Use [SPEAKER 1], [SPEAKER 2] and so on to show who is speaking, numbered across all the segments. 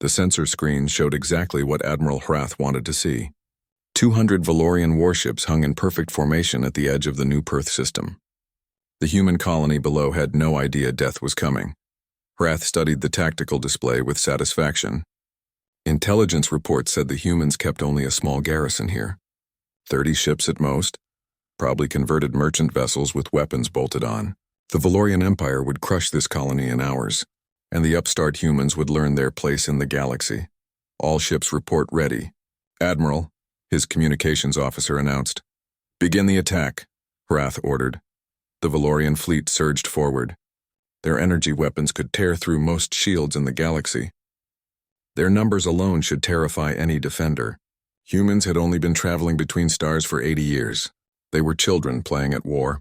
[SPEAKER 1] The sensor screen showed exactly what Admiral Hrath wanted to see. 200 Valorian warships hung in perfect formation at the edge of the new Perth system. The human colony below had no idea death was coming. Hrath studied the tactical display with satisfaction. Intelligence reports said the humans kept only a small garrison here. 30 ships at most, probably converted merchant vessels with weapons bolted on. The Valorian Empire would crush this colony in hours, and the upstart humans would learn their place in the galaxy. All ships report ready. Admiral, his communications officer announced. Begin the attack, Hrath ordered. The Valorian fleet surged forward. Their energy weapons could tear through most shields in the galaxy. Their numbers alone should terrify any defender. Humans had only been traveling between stars for 80 years. They were children playing at war.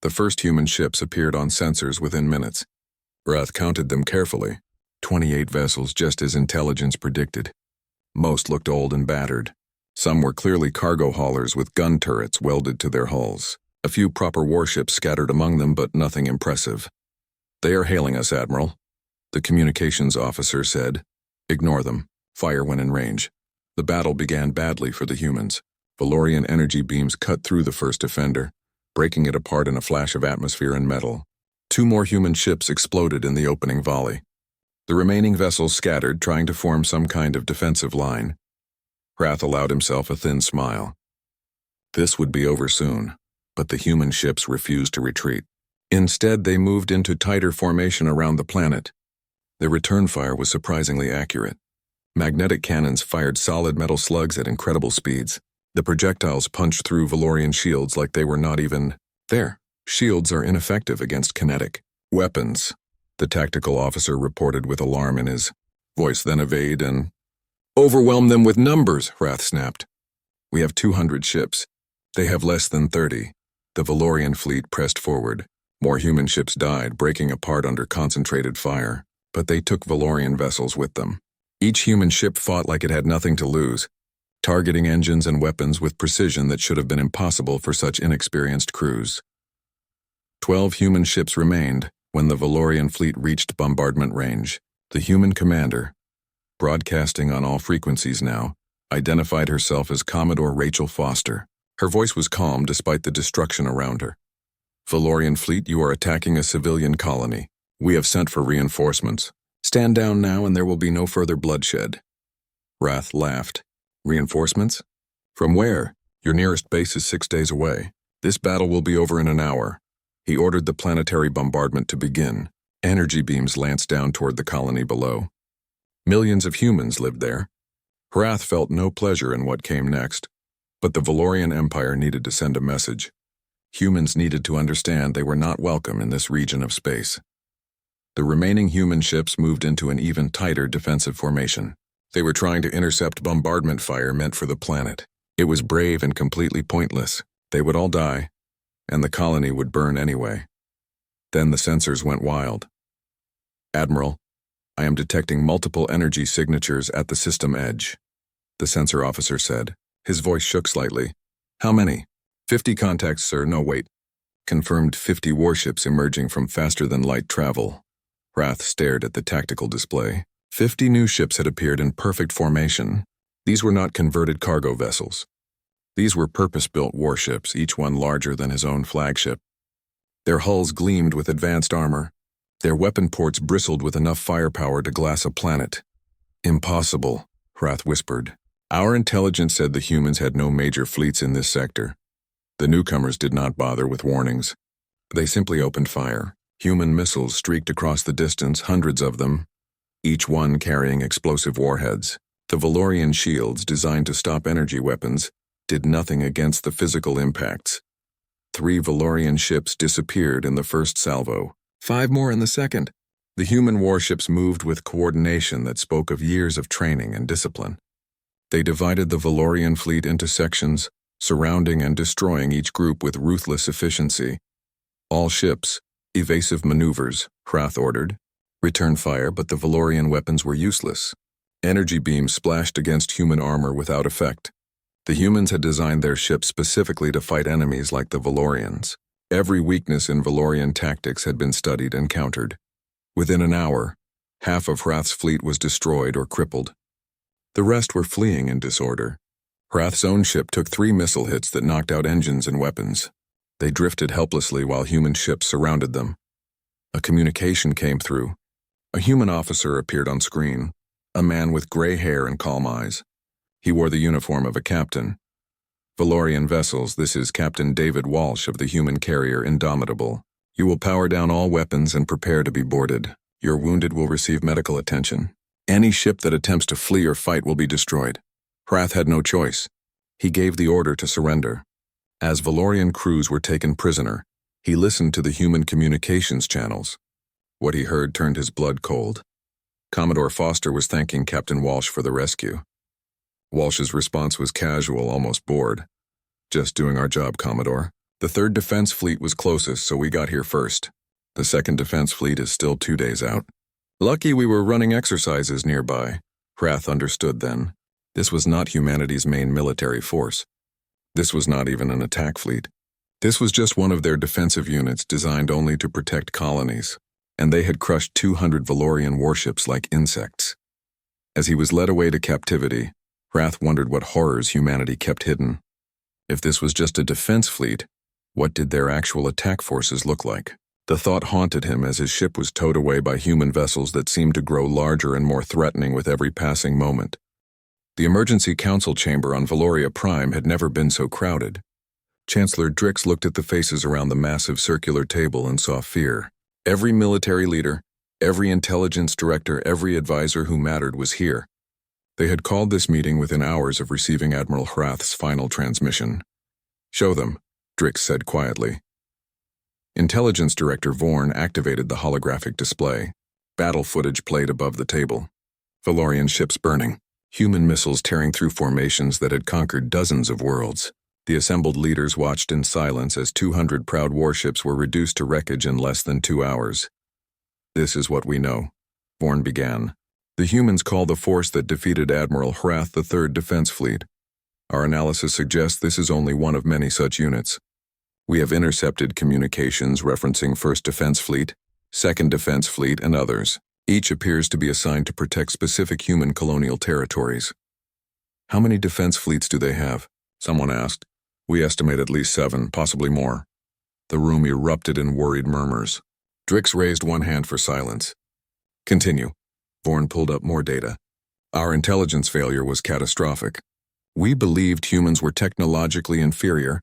[SPEAKER 1] The first human ships appeared on sensors within minutes. Hrath counted them carefully. 28 vessels, just as intelligence predicted. Most looked old and battered. Some were clearly cargo haulers with gun turrets welded to their hulls. A few proper warships scattered among them, but nothing impressive. They are hailing us, Admiral, the communications officer said. Ignore them. Fire when in range. The battle began badly for the humans. Valorian energy beams cut through the first defender, breaking it apart in a flash of atmosphere and metal. 2 more human ships exploded in the opening volley. The remaining vessels scattered, trying to form some kind of defensive line. Hrath allowed himself a thin smile. This would be over soon, but the human ships refused to retreat. Instead, they moved into tighter formation around the planet. Their return fire was surprisingly accurate. Magnetic cannons fired solid metal slugs at incredible speeds. The projectiles punched through Valorian shields like they were not even there. Shields are ineffective against kinetic weapons, the tactical officer reported with alarm in his voice. Then evade and overwhelm them with numbers, Hrath snapped. We have 200 ships. They have less than 30. The Valorian fleet pressed forward. More human ships died, breaking apart under concentrated fire, but they took Valorian vessels with them. Each human ship fought like it had nothing to lose, targeting engines and weapons with precision that should have been impossible for such inexperienced crews. 12 human ships remained when the Valorian fleet reached bombardment range. The human commander, broadcasting on all frequencies now, identified herself as Commodore Rachel Foster. Her voice was calm despite the destruction around her. Valorian fleet, you are attacking a civilian colony. We have sent for reinforcements. Stand down now and there will be no further bloodshed. Hrath laughed. Reinforcements? From where? Your nearest base is 6 days away. This battle will be over in an hour. He ordered the planetary bombardment to begin. Energy beams lanced down toward the colony below. Millions of humans lived there. Hrath felt no pleasure in what came next, but the Valorian Empire needed to send a message. Humans needed to understand they were not welcome in this region of space. The remaining human ships moved into an even tighter defensive formation. They were trying to intercept bombardment fire meant for the planet. It was brave and completely pointless. They would all die, and the colony would burn anyway. Then the sensors went wild. Admiral, I am detecting multiple energy signatures at the system edge, the sensor officer said. His voice shook slightly. How many? 50 contacts, sir. No, wait. Confirmed 50 warships emerging from faster-than-light travel. Hrath stared at the tactical display. 50 new ships had appeared in perfect formation. These were not converted cargo vessels. These were purpose-built warships, each one larger than his own flagship. Their hulls gleamed with advanced armor. Their weapon ports bristled with enough firepower to glass a planet. Impossible, Hrath whispered. Our intelligence said the humans had no major fleets in this sector. The newcomers did not bother with warnings. They simply opened fire. Human missiles streaked across the distance, hundreds of them, each one carrying explosive warheads. The Valorian shields, designed to stop energy weapons, did nothing against the physical impacts. 3 Valorian ships disappeared in the first salvo. 5 more in the second. The human warships moved with coordination that spoke of years of training and discipline. They divided the Valorian fleet into sections, surrounding and destroying each group with ruthless efficiency. All ships, evasive maneuvers, Hrath ordered. Return fire, but the Valorian weapons were useless. Energy beams splashed against human armor without effect. The humans had designed their ships specifically to fight enemies like the Valorians. Every weakness in Valorian tactics had been studied and countered. Within an hour, Half of Hrath's fleet was destroyed or crippled. The rest were fleeing in disorder. Hrath's own ship took 3 missile hits that knocked out engines and weapons. They drifted helplessly while human ships surrounded them. A communication came through. A human officer appeared on screen, a man with gray hair and calm eyes. He wore the uniform of a captain. Valorian vessels, this is Captain David Walsh of the human carrier Indomitable. You will power down all weapons and prepare to be boarded. Your wounded will receive medical attention. Any ship that attempts to flee or fight will be destroyed. Hrath had no choice. He gave the order to surrender. As Valorian crews were taken prisoner, he listened to the human communications channels. What he heard turned his blood cold. Commodore Foster was thanking Captain Walsh for the rescue. Walsh's response was casual, almost bored. Just doing our job, Commodore. The 3rd Defense Fleet was closest, so we got here first. The 2nd Defense Fleet is still 2 days out. Lucky we were running exercises nearby. Hrath understood then. This was not humanity's main military force. This was not even an attack fleet. This was just one of their defensive units designed only to protect colonies, and they had crushed 200 Valorian warships like insects. As he was led away to captivity, Hrath wondered what horrors humanity kept hidden. If this was just a defense fleet, what did their actual attack forces look like? The thought haunted him as his ship was towed away by human vessels that seemed to grow larger and more threatening with every passing moment. The emergency council chamber on Valoria Prime had never been so crowded. Chancellor Drix looked at the faces around the massive circular table and saw fear. Every military leader, every intelligence director, every advisor who mattered was here. They had called this meeting within hours of receiving Admiral Hrath's final transmission. "Show them," Drix said quietly. Intelligence Director Vorn activated the holographic display. Battle footage played above the table. Valorian ships burning. Human missiles tearing through formations that had conquered dozens of worlds. The assembled leaders watched in silence as 200 proud warships were reduced to wreckage in less than 2 hours. "This is what we know," Vorn began. "The humans call the force that defeated Admiral Hrath the 3rd Defense Fleet. Our analysis suggests this is only one of many such units. We have intercepted communications referencing 1st Defense Fleet, 2nd Defense Fleet, and others. Each appears to be assigned to protect specific human colonial territories." "How many defense fleets do they have?" someone asked. "We estimate at least 7, possibly more." The room erupted in worried murmurs. Drix raised one hand for silence. "Continue." Vorn pulled up more data. "Our intelligence failure was catastrophic. We believed humans were technologically inferior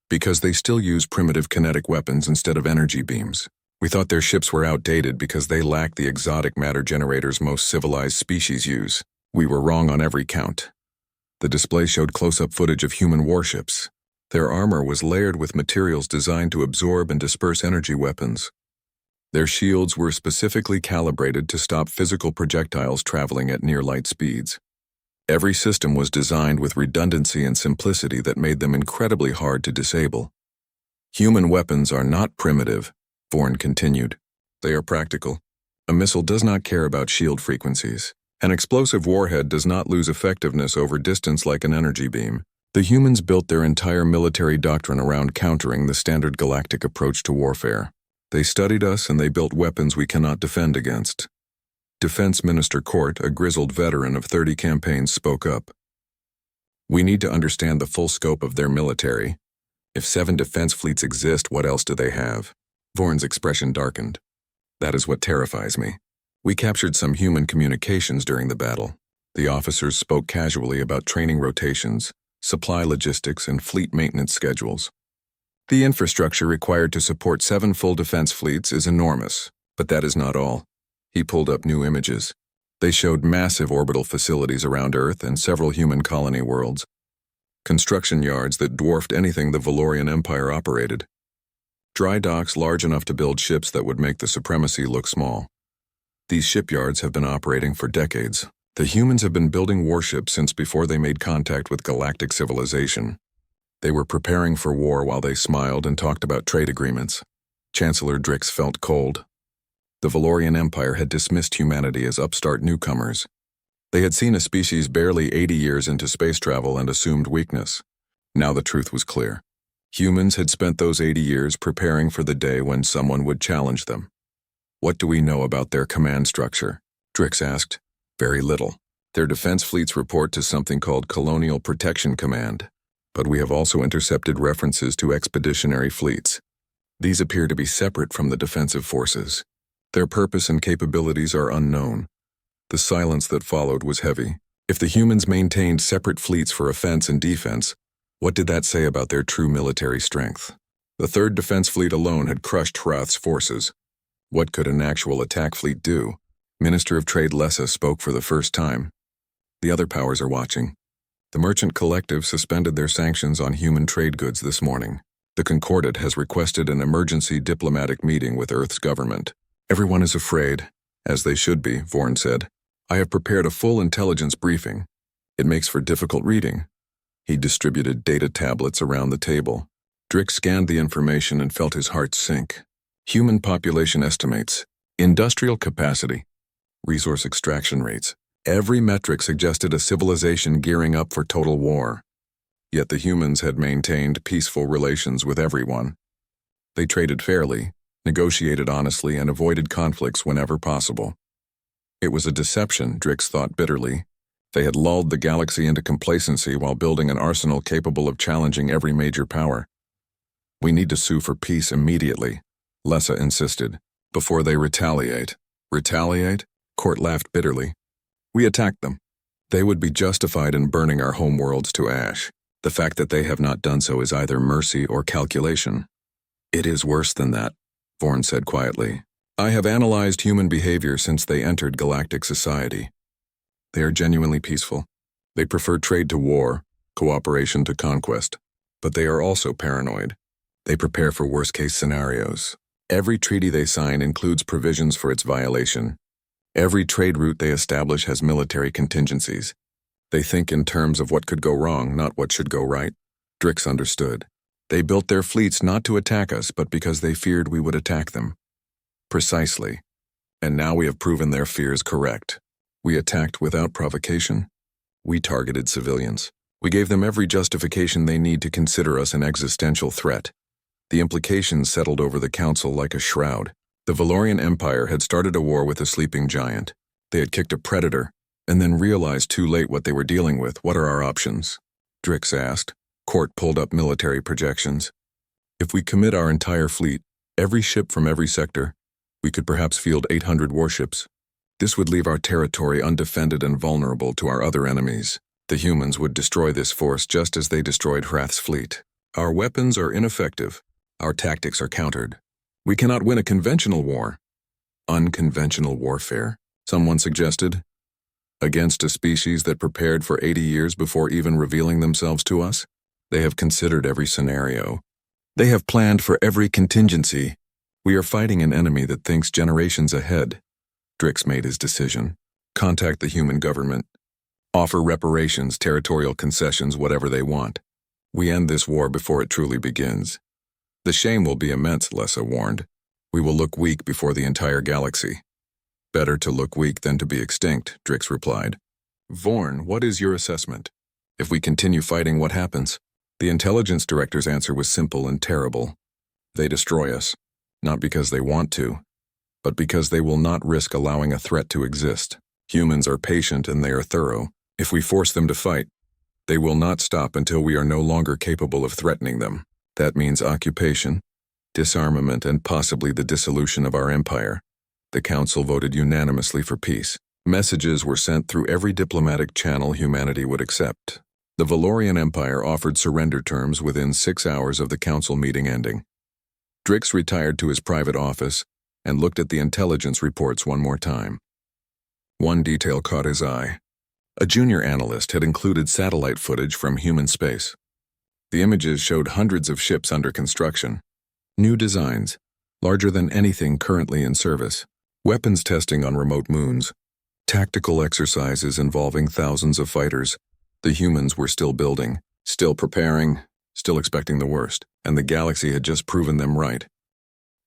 [SPEAKER 1] because they still use primitive kinetic weapons instead of energy beams. We thought their ships were outdated because they lacked the exotic matter generators most civilized species use. We were wrong on every count." The display showed close-up footage of human warships. Their armor was layered with materials designed to absorb and disperse energy weapons. Their shields were specifically calibrated to stop physical projectiles traveling at near-light speeds. Every system was designed with redundancy and simplicity that made them incredibly hard to disable. "Human weapons are not primitive," Vorn continued. "They are practical. A missile does not care about shield frequencies. An explosive warhead does not lose effectiveness over distance like an energy beam. The humans built their entire military doctrine around countering the standard galactic approach to warfare. They studied us and they built weapons we cannot defend against." Defense Minister Court, a grizzled veteran of 30 campaigns, spoke up. "We need to understand the full scope of their military. If 7 defense fleets exist, what else do they have?" Vorn's expression darkened. "That is what terrifies me. We captured some human communications during the battle. The officers spoke casually about training rotations, supply logistics, and fleet maintenance schedules. The infrastructure required to support 7 full defense fleets is enormous, but that is not all." He pulled up new images. They showed massive orbital facilities around Earth and several human colony worlds. Construction yards that dwarfed anything the Valorian Empire operated. Dry docks large enough to build ships that would make the supremacy look small. These shipyards have been operating for decades. The humans have been building warships since before they made contact with galactic civilization. They were preparing for war while they smiled and talked about trade agreements. Chancellor Drix felt cold. The Valorian Empire had dismissed humanity as upstart newcomers. They had seen a species barely 80 years into space travel and assumed weakness. Now the truth was clear. Humans had spent those 80 years preparing for the day when someone would challenge them. "What do we know about their command structure?" Drix asked. Very little. Their defense fleets report to something called Colonial Protection Command, but we have also intercepted references to expeditionary fleets. These appear to be separate from the defensive forces. Their purpose and capabilities are unknown. The silence that followed was heavy. If the humans maintained separate fleets for offense and defense, what did that say about their true military strength? The Third Defense Fleet alone had crushed Hrath's forces. What could an actual attack fleet do? Minister of Trade Lessa spoke for the first time. The other powers are watching. The Merchant Collective suspended their sanctions on human trade goods this morning. The Concordat has requested an emergency diplomatic meeting with Earth's government. Everyone is afraid, as they should be, Vorn said. I have prepared a full intelligence briefing. It makes for difficult reading. He distributed data tablets around the table. Drix scanned the information and felt his heart sink. Human population estimates, industrial capacity, resource extraction rates. Every metric suggested a civilization gearing up for total war. Yet the humans had maintained peaceful relations with everyone. They traded fairly, negotiated honestly, and avoided conflicts whenever possible. It was a deception, Drix thought bitterly. They had lulled the galaxy into complacency while building an arsenal capable of challenging every major power. We need to sue for peace immediately, Lessa insisted, before they retaliate. Retaliate? Court laughed bitterly. We attacked them. They would be justified in burning our homeworlds to ash. The fact that they have not done so is either mercy or calculation. It is worse than that, Vorn said quietly. I have analyzed human behavior since they entered galactic society. They are genuinely peaceful. They prefer trade to war, cooperation to conquest. But they are also paranoid. They prepare for worst-case scenarios. Every treaty they sign includes provisions for its violation. Every trade route they establish has military contingencies. They think in terms of what could go wrong, not what should go right. Drix understood. They built their fleets not to attack us, but because they feared we would attack them. Precisely. And now we have proven their fears correct. We attacked without provocation. We targeted civilians. We gave them every justification they need to consider us an existential threat. The implications settled over the council like a shroud. The Valorian Empire had started a war with a sleeping giant. They had kicked a predator, and then realized too late what they were dealing with. What are our options? Drix asked. Court pulled up military projections. If we commit our entire fleet, every ship from every sector, we could perhaps field 800 warships. This would leave our territory undefended and vulnerable to our other enemies. The humans would destroy this force just as they destroyed Hrath's fleet. Our weapons are ineffective. Our tactics are countered. We cannot win a conventional war. Unconventional warfare, someone suggested. Against a species that prepared for 80 years before even revealing themselves to us? They have considered every scenario. They have planned for every contingency. We are fighting an enemy that thinks generations ahead. Drix made his decision. Contact the human government. Offer reparations, territorial concessions, whatever they want. We end this war before it truly begins. The shame will be immense, Lessa warned. We will look weak before the entire galaxy. Better to look weak than to be extinct, Drix replied. Vorn, what is your assessment? If we continue fighting, what happens? The intelligence director's answer was simple and terrible. They destroy us, not because they want to, but because they will not risk allowing a threat to exist. Humans are patient and they are thorough. If we force them to fight, they will not stop until we are no longer capable of threatening them. That means occupation, disarmament, and possibly the dissolution of our empire. The council voted unanimously for peace. Messages were sent through every diplomatic channel humanity would accept. The Valorian Empire offered surrender terms within 6 hours of the council meeting ending. Drix retired to his private office and looked at the intelligence reports one more time. One detail caught his eye. A junior analyst had included satellite footage from human space. The images showed hundreds of ships under construction. New designs, larger than anything currently in service. Weapons testing on remote moons. Tactical exercises involving thousands of fighters. The humans were still building, still preparing, still expecting the worst, and the galaxy had just proven them right.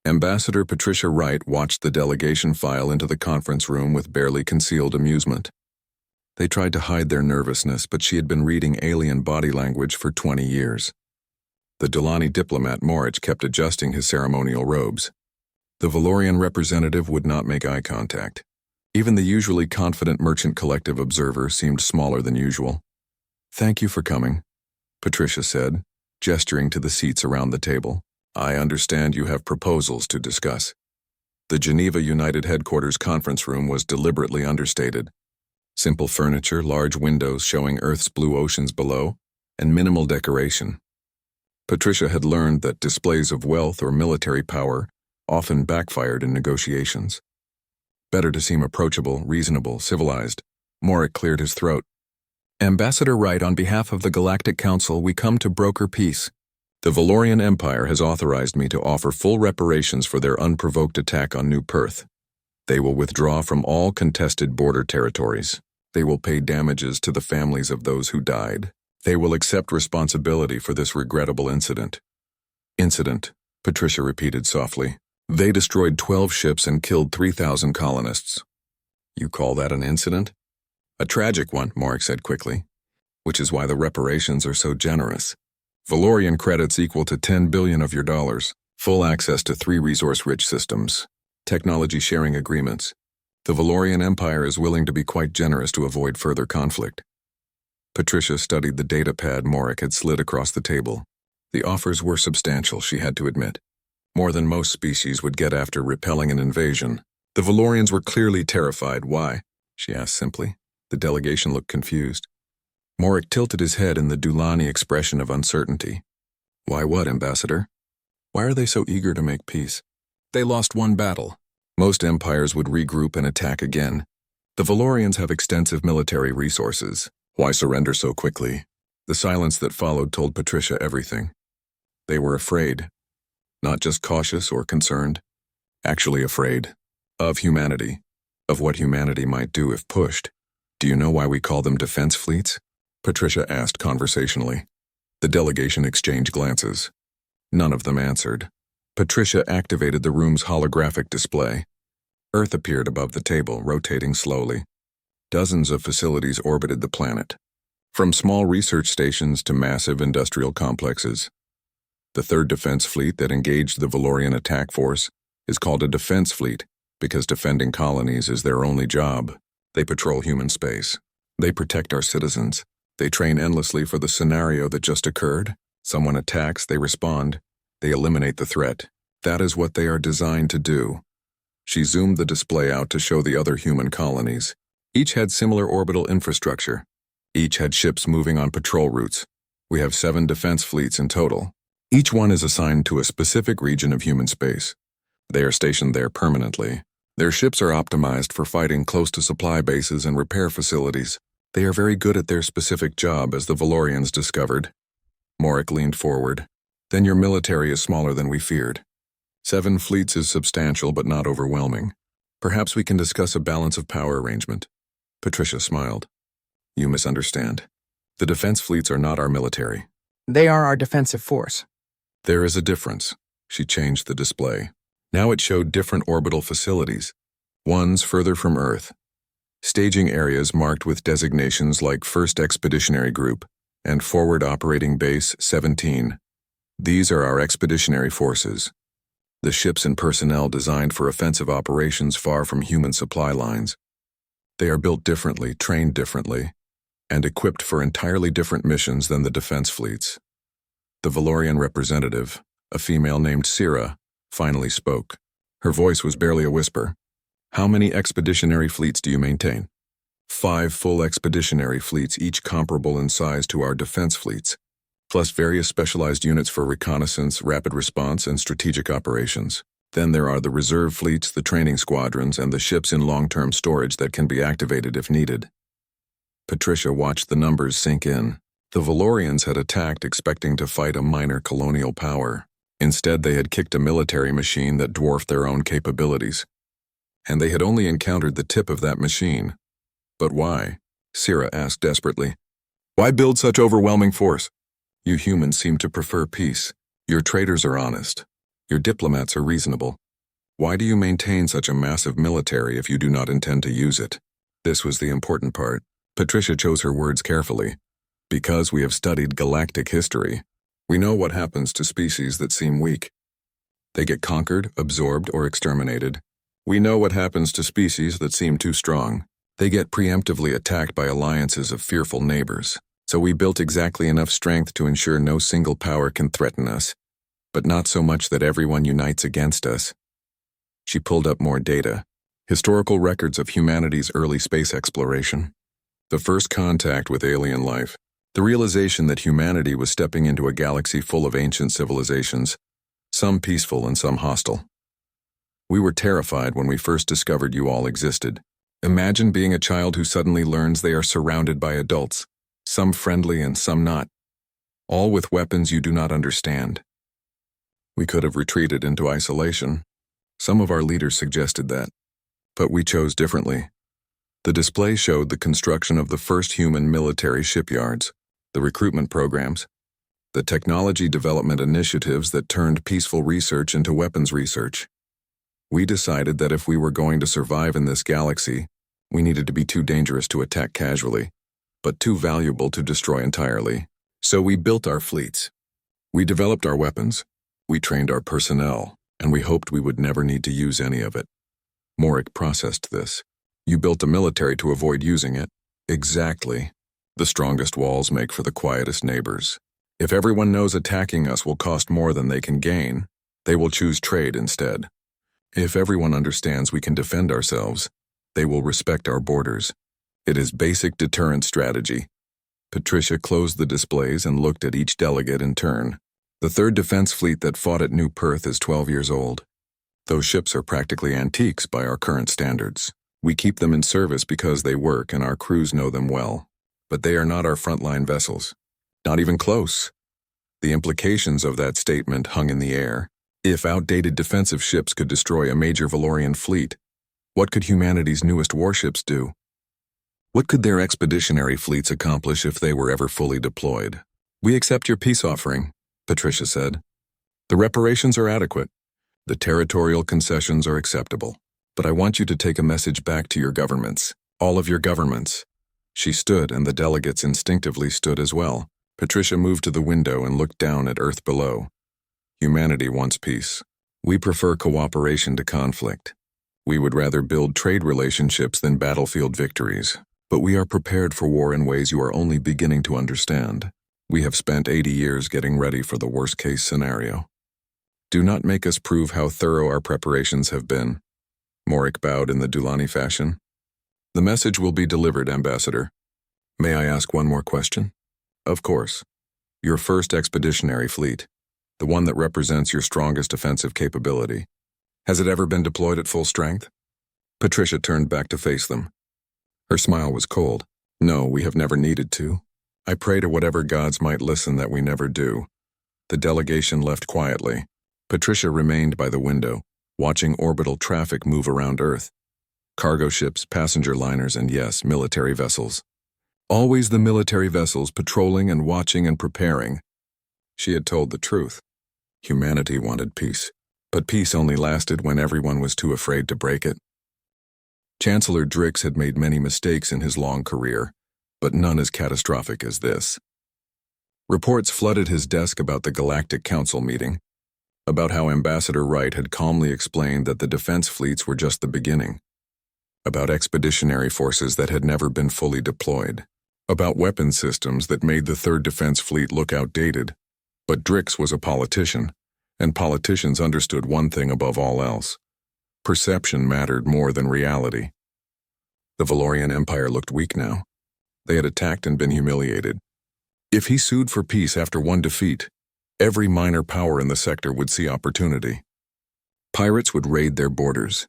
[SPEAKER 1] Ambassador Patricia Wright watched the delegation file into the conference room with barely concealed amusement. They tried to hide their nervousness, but she had been reading alien body language for 20 years. The Delani diplomat Morich kept adjusting his ceremonial robes. The Valorian representative would not make eye contact. Even the usually confident merchant collective observer seemed smaller than usual. "Thank you for coming," Patricia said, gesturing to the seats around the table. "I understand you have proposals to discuss." The Geneva United Headquarters conference room was deliberately understated. Simple furniture, large windows showing Earth's blue oceans below, and minimal decoration. Patricia had learned that displays of wealth or military power often backfired in negotiations. Better to seem approachable, reasonable, civilized. Morik cleared his throat. "Ambassador Wright, on behalf of the Galactic Council, we come to broker peace. The Valorian Empire has authorized me to offer full reparations for their unprovoked attack on New Perth. They will withdraw from all contested border territories. They will pay damages to the families of those who died. They will accept responsibility for this regrettable incident." "Incident," Patricia repeated softly. "They destroyed 12 ships and killed 3,000 colonists." "You call that an incident?" "A tragic one," Morik said quickly. "Which is why the reparations are so generous. Valorian credits equal to 10 billion of your dollars, full access to 3 resource-rich systems, technology sharing agreements. The Valorian Empire is willing to be quite generous to avoid further conflict." Patricia studied the data pad Morik had slid across the table. The offers were substantial, she had to admit. More than most species would get after repelling an invasion. The Valorians were clearly terrified. "Why?" she asked simply. The delegation looked confused. Morik tilted his head in the Dulani expression of uncertainty. "Why what, Ambassador? Why are they so eager to make peace? They lost one battle. Most empires would regroup and attack again. The Valorians have extensive military resources. Why surrender so quickly?" The silence that followed told Patricia everything. They were afraid. Not just cautious or concerned. Actually afraid. Of humanity. Of what humanity might do if pushed. "Do you know why we call them defense fleets?" Patricia asked conversationally. The delegation exchanged glances. None of them answered. Patricia activated the room's holographic display. Earth appeared above the table, rotating slowly. Dozens of facilities orbited the planet, from small research stations to massive industrial complexes. The third defense fleet that engaged the Valorian attack force is called a defense fleet because defending colonies is their only job. They patrol human space. They protect our citizens. They train endlessly for the scenario that just occurred. Someone attacks, they respond. They eliminate the threat. That is what they are designed to do. She zoomed the display out to show the other human colonies. Each had similar orbital infrastructure. Each had ships moving on patrol routes. We have 7 defense fleets in total. Each one is assigned to a specific region of human space. They are stationed there permanently. Their ships are optimized for fighting close to supply bases and repair facilities. They are very good at their specific job, as the Valorians discovered. Morik leaned forward. "Then your military is smaller than we feared. 7 fleets is substantial but not overwhelming. Perhaps we can discuss a balance of power arrangement." Patricia smiled. "You misunderstand. The defense fleets are not our military.
[SPEAKER 2] They are our defensive force."
[SPEAKER 1] "There is a difference." She changed the display. Now it showed different orbital facilities. Ones further from Earth. Staging areas marked with designations like 1st Expeditionary Group and Forward Operating Base 17. These are our expeditionary forces. The ships and personnel designed for offensive operations far from human supply lines. They are built differently, trained differently, and equipped for entirely different missions than the defense fleets. The Valorian representative, a female named Sira, finally spoke. Her voice was barely a whisper. "How many expeditionary fleets do you maintain?" 5 full expeditionary fleets, each comparable in size to our defense fleets, plus various specialized units for reconnaissance, rapid response, and strategic operations. Then there are the reserve fleets, the training squadrons, and the ships in long-term storage that can be activated if needed. Patricia watched the numbers sink in. The Valorians had attacked expecting to fight a minor colonial power. Instead, they had kicked a military machine that dwarfed their own capabilities. And they had only encountered the tip of that machine. "But why?" Sira asked desperately. "Why build such overwhelming force? You humans seem to prefer peace. Your traders are honest. Your diplomats are reasonable. Why do you maintain such a massive military if you do not intend to use it?" This was the important part. Patricia chose her words carefully. "Because we have studied galactic history. We know what happens to species that seem weak. They get conquered, absorbed, or exterminated, We know what happens to species that seem too strong. They get preemptively attacked by alliances of fearful neighbors. So we built exactly enough strength to ensure no single power can threaten us, but not so much that everyone unites against us. She pulled up more data. Historical records of humanity's early space exploration. The first contact with alien life. The realization that humanity was stepping into a galaxy full of ancient civilizations, some peaceful and some hostile. We were terrified when we first discovered you all existed. Imagine being a child who suddenly learns they are surrounded by adults, some friendly and some not, all with weapons you do not understand. We could have retreated into isolation. Some of our leaders suggested that, but we chose differently. The display showed the construction of the first human military shipyards, the recruitment programs, the technology development initiatives that turned peaceful research into weapons research. We decided that if we were going to survive in this galaxy, we needed to be too dangerous to attack casually, but too valuable to destroy entirely. So we built our fleets. We developed our weapons. We trained our personnel, and we hoped we would never need to use any of it. Morik processed this. You built a military to avoid using it. Exactly. The strongest walls make for the quietest neighbors. If everyone knows attacking us will cost more than they can gain, they will choose trade instead. If everyone understands we can defend ourselves, they will respect our borders. It is basic deterrent strategy. Patricia closed the displays and looked at each delegate in turn. The third defense fleet that fought at New Perth is 12 years old. Those ships are practically antiques by our current standards. We keep them in service because they work and our crews know them well. But they are not our frontline vessels. Not even close. The implications of that statement hung in the air. If outdated defensive ships could destroy a major Valorian fleet, what could humanity's newest warships do? What could their expeditionary fleets accomplish if they were ever fully deployed? We accept your peace offering, Patricia said. The reparations are adequate. The territorial concessions are acceptable. But I want you to take a message back to your governments, all of your governments. She stood, and the delegates instinctively stood as well. Patricia moved to the window and looked down at Earth below. Humanity wants peace. We prefer cooperation to conflict. We would rather build trade relationships than battlefield victories. But we are prepared for war in ways you are only beginning to understand. We have spent 80 years getting ready for the worst-case scenario. Do not make us prove how thorough our preparations have been. Morik bowed in the Dulani fashion. The message will be delivered, Ambassador. May I ask one more question? Of course. Your first expeditionary fleet, the one that represents your strongest offensive capability, has it ever been deployed at full strength? Patricia turned back to face them. Her smile was cold. No, we have never needed to. I pray to whatever gods might listen that we never do. The delegation left quietly. Patricia remained by the window, watching orbital traffic move around Earth. Cargo ships, passenger liners, and yes, military vessels. Always the military vessels patrolling and watching and preparing. She had told the truth. Humanity wanted peace, but peace only lasted when everyone was too afraid to break it. Chancellor Drix had made many mistakes in his long career, but none as catastrophic as this. Reports flooded his desk about the Galactic Council meeting, about how Ambassador Wright had calmly explained that the defense fleets were just the beginning, about expeditionary forces that had never been fully deployed, about weapon systems that made the Third Defense Fleet look outdated. But Drix was a politician, and politicians understood one thing above all else. Perception mattered more than reality. The Valorian Empire looked weak now. They had attacked and been humiliated. If he sued for peace after one defeat, every minor power in the sector would see opportunity. Pirates would raid their borders.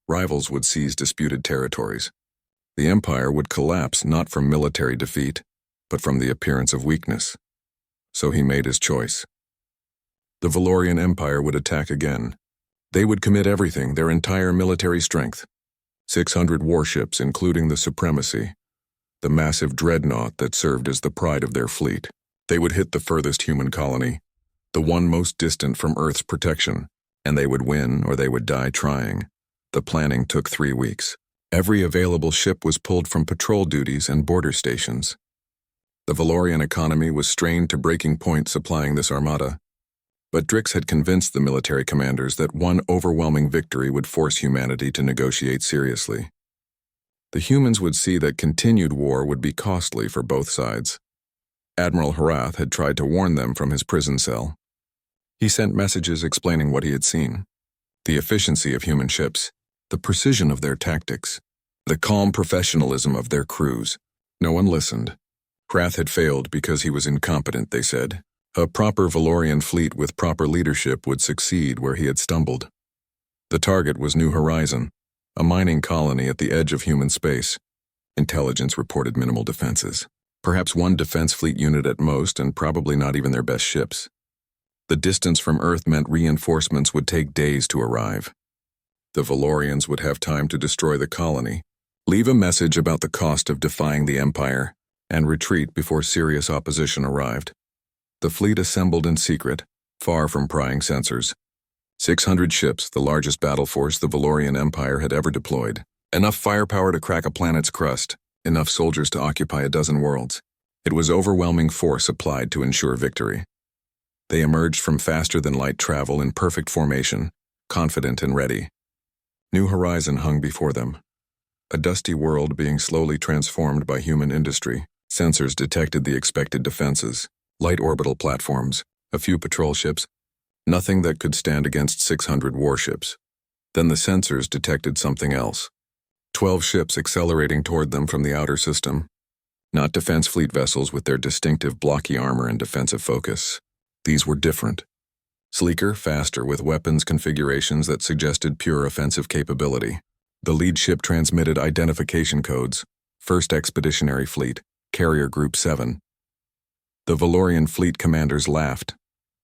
[SPEAKER 1] Rivals would seize disputed territories. The empire would collapse not from military defeat, but from the appearance of weakness. So he made his choice. The Valorian Empire would attack again. They would commit everything, their entire military strength. 600 warships, including the Supremacy, the massive dreadnought that served as the pride of their fleet. They would hit the furthest human colony, the one most distant from Earth's protection, and they would win or they would die trying. The planning took 3 weeks. Every available ship was pulled from patrol duties and border stations. The Valorian economy was strained to breaking point supplying this armada. But Drix had convinced the military commanders that one overwhelming victory would force humanity to negotiate seriously. The humans would see that continued war would be costly for both sides. Admiral Harath had tried to warn them from his prison cell. He sent messages explaining what he had seen: the efficiency of human ships, the precision of their tactics, the calm professionalism of their crews. No one listened. Harath had failed because he was incompetent, they said. A proper Valorian fleet with proper leadership would succeed where he had stumbled. The target was New Horizon, a mining colony at the edge of human space. Intelligence reported minimal defenses. Perhaps one defense fleet unit at most, and probably not even their best ships. The distance from Earth meant reinforcements would take days to arrive. The Valorians would have time to destroy the colony, leave a message about the cost of defying the Empire, and retreat before serious opposition arrived. The fleet assembled in secret, far from prying censors. 600 ships, the largest battle force the Valorian Empire had ever deployed. Enough firepower to crack a planet's crust, enough soldiers to occupy a dozen worlds. It was overwhelming force applied to ensure victory. They emerged from faster-than-light travel in perfect formation, confident and ready. New Horizon hung before them. A dusty world being slowly transformed by human industry. Sensors detected the expected defenses. Light orbital platforms, a few patrol ships, nothing that could stand against 600 warships. Then the sensors detected something else. 12 ships accelerating toward them from the outer system. Not defense fleet vessels with their distinctive blocky armor and defensive focus. These were different. Sleeker, faster, with weapons configurations that suggested pure offensive capability. The lead ship transmitted identification codes: 1st Expeditionary Fleet, Carrier Group 7. The Valorian fleet commanders laughed.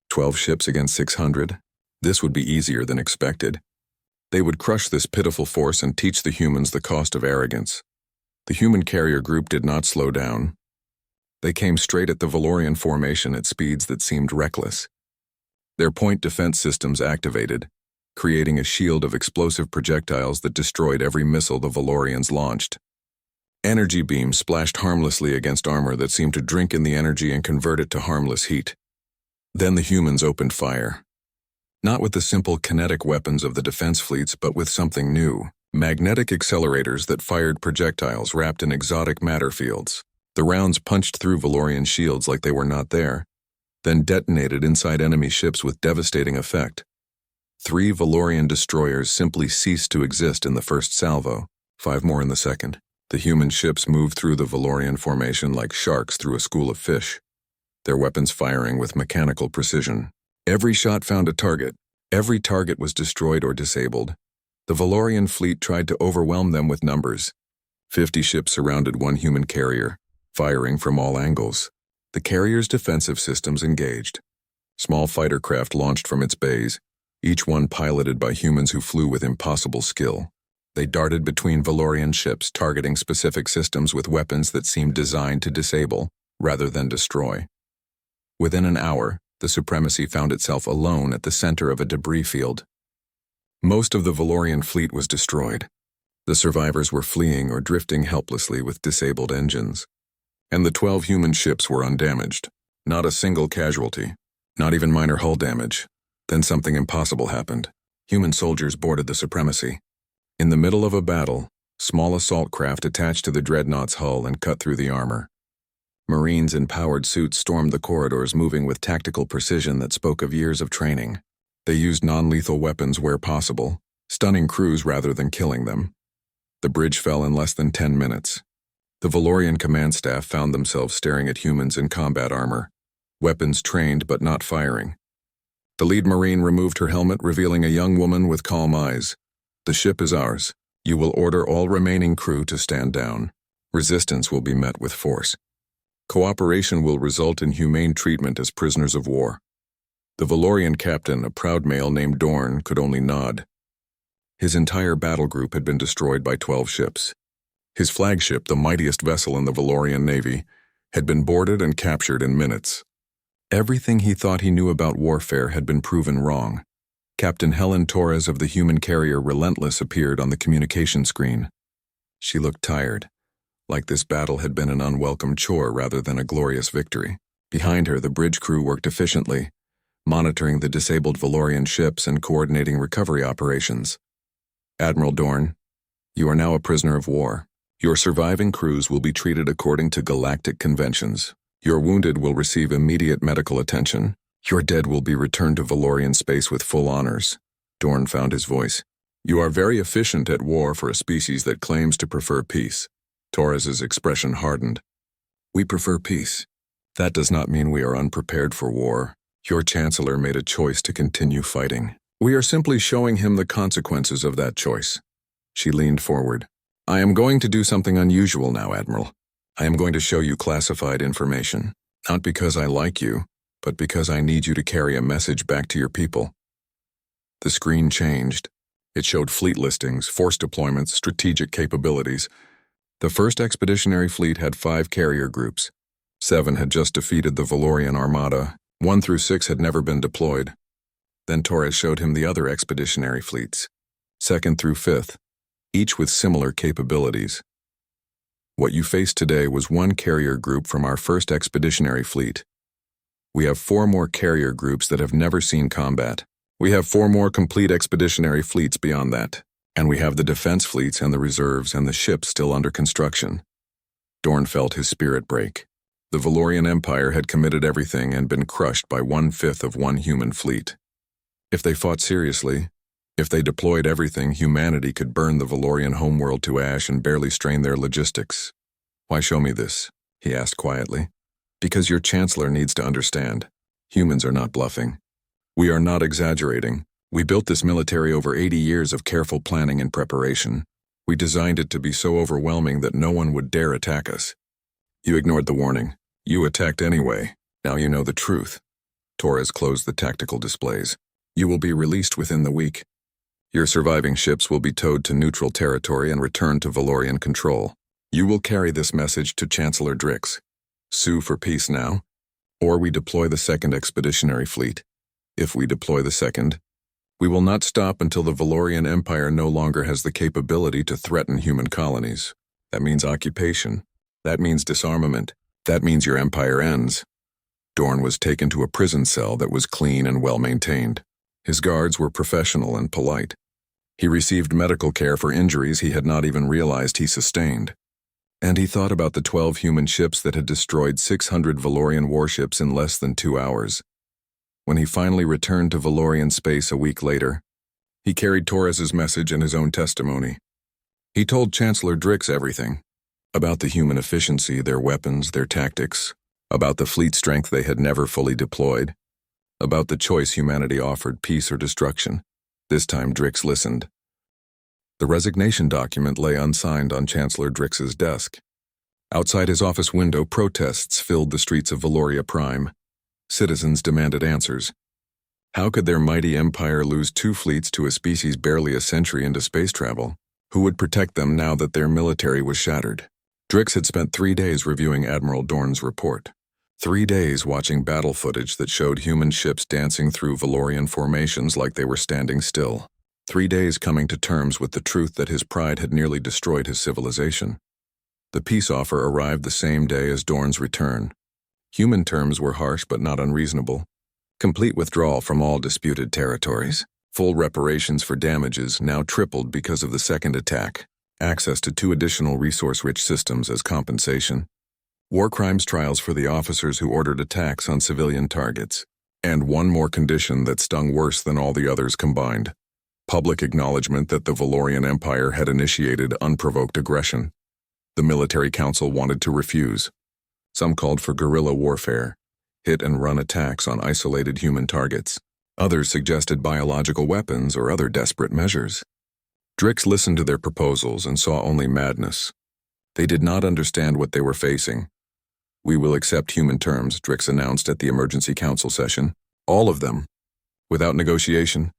[SPEAKER 1] 12 ships against 600? This would be easier than expected. They would crush this pitiful force and teach the humans the cost of arrogance. The human carrier group did not slow down. They came straight at the Valorian formation at speeds that seemed reckless. Their point defense systems activated, creating a shield of explosive projectiles that destroyed every missile the Valorians launched. Energy beams splashed harmlessly against armor that seemed to drink in the energy and convert it to harmless heat. Then the humans opened fire. Not with the simple kinetic weapons of the defense fleets, but with something new: magnetic accelerators that fired projectiles wrapped in exotic matter fields. The rounds punched through Valorian shields like they were not there, then detonated inside enemy ships with devastating effect. 3 Valorian destroyers simply ceased to exist in the first salvo, 5 more in the second. The human ships moved through the Valorian formation like sharks through a school of fish, their weapons firing with mechanical precision. Every shot found a target. Every target was destroyed or disabled. The Valorian fleet tried to overwhelm them with numbers. 50 ships surrounded one human carrier, firing from all angles. The carrier's defensive systems engaged. Small fighter craft launched from its bays, each one piloted by humans who flew with impossible skill. They darted between Valorian ships, targeting specific systems with weapons that seemed designed to disable, rather than destroy. Within an hour, the Supremacy found itself alone at the center of a debris field. Most of the Valorian fleet was destroyed. The survivors were fleeing or drifting helplessly with disabled engines. And the 12 human ships were undamaged. Not a single casualty, not even minor hull damage. Then something impossible happened. Human soldiers boarded the Supremacy. In the middle of a battle, small assault craft attached to the dreadnought's hull and cut through the armor. Marines in powered suits stormed the corridors, moving with tactical precision that spoke of years of training. They used non-lethal weapons where possible, stunning crews rather than killing them. The bridge fell in less than 10 minutes. The Valorian command staff found themselves staring at humans in combat armor, weapons trained but not firing. The lead Marine removed her helmet, revealing a young woman with calm eyes. "The ship is ours. You will order all remaining crew to stand down. Resistance will be met with force. Cooperation will result in humane treatment as prisoners of war." The Valorian captain, a proud male named Dorn, could only nod. His entire battle group had been destroyed by 12 ships. His flagship, the mightiest vessel in the Valorian Navy, had been boarded and captured in minutes. Everything he thought he knew about warfare had been proven wrong. Captain Helen Torres of the human carrier Relentless appeared on the communication screen. She looked tired, like this battle had been an unwelcome chore rather than a glorious victory. Behind her, the bridge crew worked efficiently, monitoring the disabled Valorian ships and coordinating recovery operations. Admiral Dorn, you are now a prisoner of war. Your surviving crews will be treated according to galactic conventions. Your wounded will receive immediate medical attention. Your dead will be returned to Valorian space with full honors. Dorn found his voice. You are very efficient at war for a species that claims to prefer peace. Torres's expression hardened. We prefer peace. That does not mean we are unprepared for war. Your Chancellor made a choice to continue fighting. We are simply showing him the consequences of that choice. She leaned forward. I am going to do something unusual now, Admiral. I am going to show you classified information. Not because I like you, but because I need you to carry a message back to your people. The screen changed. It showed fleet listings, force deployments, strategic capabilities. The first expeditionary fleet had 5 carrier groups. 7 had just defeated the Valorian Armada. 1 through 6 had never been deployed. Then Torres showed him the other expeditionary fleets, 2nd through 5th, each with similar capabilities. What you faced today was 1 carrier group from our first expeditionary fleet. We have 4 more carrier groups that have never seen combat. We have 4 more complete expeditionary fleets beyond that. And we have the defense fleets and the reserves and the ships still under construction. Dorn felt his spirit break. The Valorian Empire had committed everything and been crushed by 1/5 of 1 human fleet. If they fought seriously, if they deployed everything, humanity could burn the Valorian homeworld to ash and barely strain their logistics. Why show me this? He asked quietly. Because your Chancellor needs to understand. Humans are not bluffing. We are not exaggerating. We built this military over 80 years of careful planning and preparation. We designed it to be so overwhelming that no one would dare attack us. You ignored the warning. You attacked anyway. Now you know the truth. Torres closed the tactical displays. You will be released within the week. Your surviving ships will be towed to neutral territory and returned to Valorian control. You will carry this message to Chancellor Drix. Sue for peace now, or we deploy the 2nd Expeditionary Fleet. If we deploy the 2nd, we will not stop until the Valorian Empire no longer has the capability to threaten human colonies. That means occupation. That means disarmament. That means your empire ends. Dorn was taken to a prison cell that was clean and well-maintained. His guards were professional and polite. He received medical care for injuries he had not even realized he sustained. And he thought about the 12 human ships that had destroyed 600 Valorian warships in less than 2 hours. When he finally returned to Valorian space a week later, he carried Torres's message and his own testimony. He told Chancellor Drix everything. About the human efficiency, their weapons, their tactics, about the fleet strength they had never fully deployed, about the choice humanity offered, peace or destruction. This time Drix listened. The resignation document lay unsigned on Chancellor Drix's desk. Outside his office window, protests filled the streets of Valoria Prime. Citizens demanded answers. How could their mighty empire lose 2 fleets to a species barely a century into space travel? Who would protect them now that their military was shattered? Drix had spent 3 days reviewing Admiral Dorn's report. 3 days watching battle footage that showed human ships dancing through Valorian formations like they were standing still. 3 days coming to terms with the truth that his pride had nearly destroyed his civilization. The peace offer arrived the same day as Dorn's return. Human terms were harsh but not unreasonable. Complete withdrawal from all disputed territories. Full reparations for damages, now tripled because of the 2nd attack. Access to 2 additional resource-rich systems as compensation. War crimes trials for the officers who ordered attacks on civilian targets. And 1 more condition that stung worse than all the others combined. Public acknowledgement that the Valorian Empire had initiated unprovoked aggression. The military council wanted to refuse. Some called for guerrilla warfare, hit-and-run attacks on isolated human targets. Others suggested biological weapons or other desperate measures. Drix listened to their proposals and saw only madness. They did not understand what they were facing. We will accept human terms, Drix announced at the emergency council session. All of them. Without negotiation.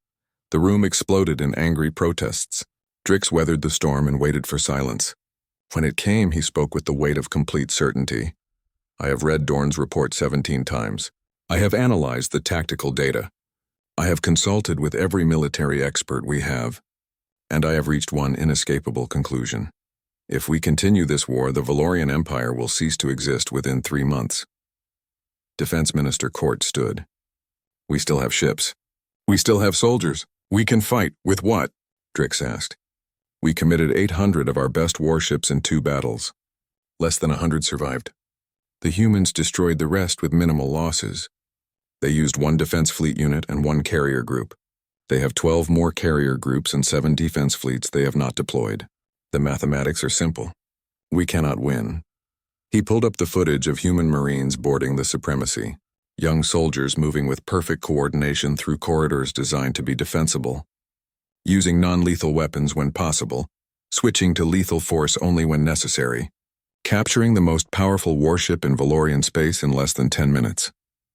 [SPEAKER 1] The room exploded in angry protests. Drix weathered the storm and waited for silence. When it came, he spoke with the weight of complete certainty. I have read Dorn's report 17 times. I have analyzed the tactical data. I have consulted with every military expert we have. And I have reached one inescapable conclusion. If we continue this war, the Valorian Empire will cease to exist within 3 months. Defense Minister Court stood. We still have ships. We still have soldiers. We can fight. With what? Drix asked. We committed 800 of our best warships in 2 battles. Less than 100 survived. The humans destroyed the rest with minimal losses. They used 1 defense fleet unit and 1 carrier group. They have 12 more carrier groups and 7 defense fleets they have not deployed. The mathematics are simple. We cannot win. He pulled up the footage of human Marines boarding the Supremacy, young soldiers moving with perfect coordination through corridors designed to be defensible, using non-lethal weapons when possible, switching to lethal force only when necessary, capturing the most powerful warship in Valorian space in less than 10 minutes.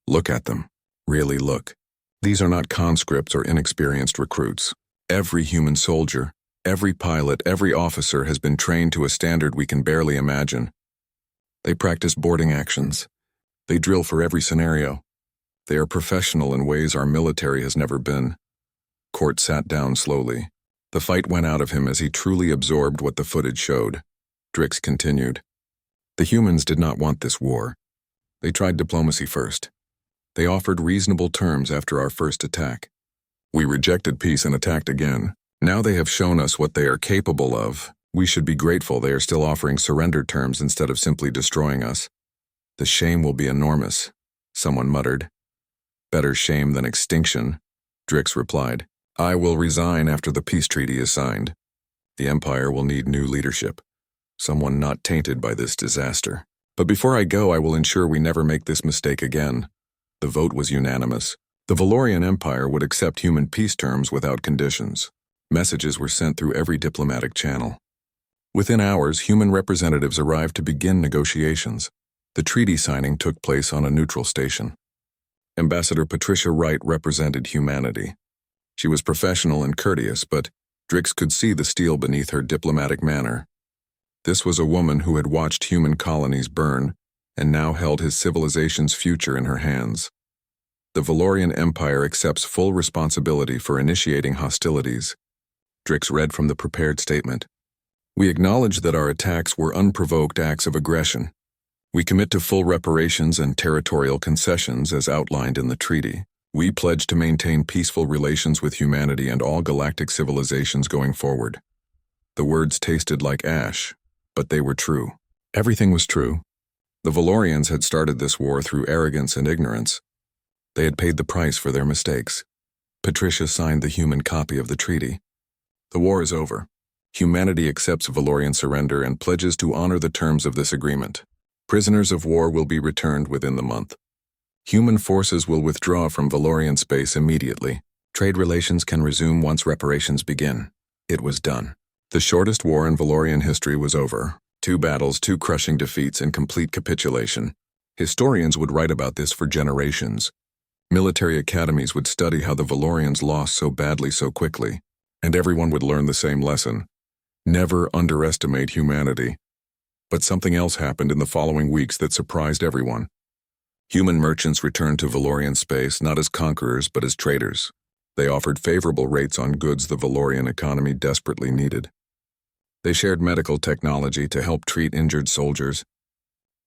[SPEAKER 1] Look at them. Really look. These are not conscripts or inexperienced recruits. Every human soldier, every pilot, every officer has been trained to a standard we can barely imagine. They practice boarding actions. They drill for every scenario. They are professional in ways our military has never been. Court sat down slowly. The fight went out of him as he truly absorbed what the footage showed. Drix continued. The humans did not want this war. They tried diplomacy first. They offered reasonable terms after our first attack. We rejected peace and attacked again. Now they have shown us what they are capable of. We should be grateful they are still offering surrender terms instead of simply destroying us. The shame will be enormous, someone muttered. Better shame than extinction, Drix replied. I will resign after the peace treaty is signed. The Empire will need new leadership. Someone not tainted by this disaster. But before I go, I will ensure we never make this mistake again. The vote was unanimous. The Valorian Empire would accept human peace terms without conditions. Messages were sent through every diplomatic channel. Within hours, human representatives arrived to begin negotiations. The treaty signing took place on a neutral station. Ambassador Patricia Wright represented humanity. She was professional and courteous, but Drix could see the steel beneath her diplomatic manner. This was a woman who had watched human colonies burn and now held his civilization's future in her hands. The Valorian Empire accepts full responsibility for initiating hostilities. Drix read from the prepared statement. We acknowledge that our attacks were unprovoked acts of aggression. We commit to full reparations and territorial concessions as outlined in the treaty. We pledge to maintain peaceful relations with humanity and all galactic civilizations going forward. The words tasted like ash, but they were true. Everything was true. The Valorians had started this war through arrogance and ignorance. They had paid the price for their mistakes. Patricia signed the human copy of the treaty. The war is over. Humanity accepts Valorian surrender and pledges to honor the terms of this agreement. Prisoners of war will be returned within the month. Human forces will withdraw from Valorian space immediately. Trade relations can resume once reparations begin. It was done. The shortest war in Valorian history was over. 2 battles, 2 crushing defeats, and complete capitulation. Historians would write about this for generations. Military academies would study how the Valorians lost so badly so quickly, and everyone would learn the same lesson. Never underestimate humanity. But something else happened in the following weeks that surprised everyone. Human merchants returned to Valorian space not as conquerors but as traders. They offered favorable rates on goods the Valorian economy desperately needed. They shared medical technology to help treat injured soldiers.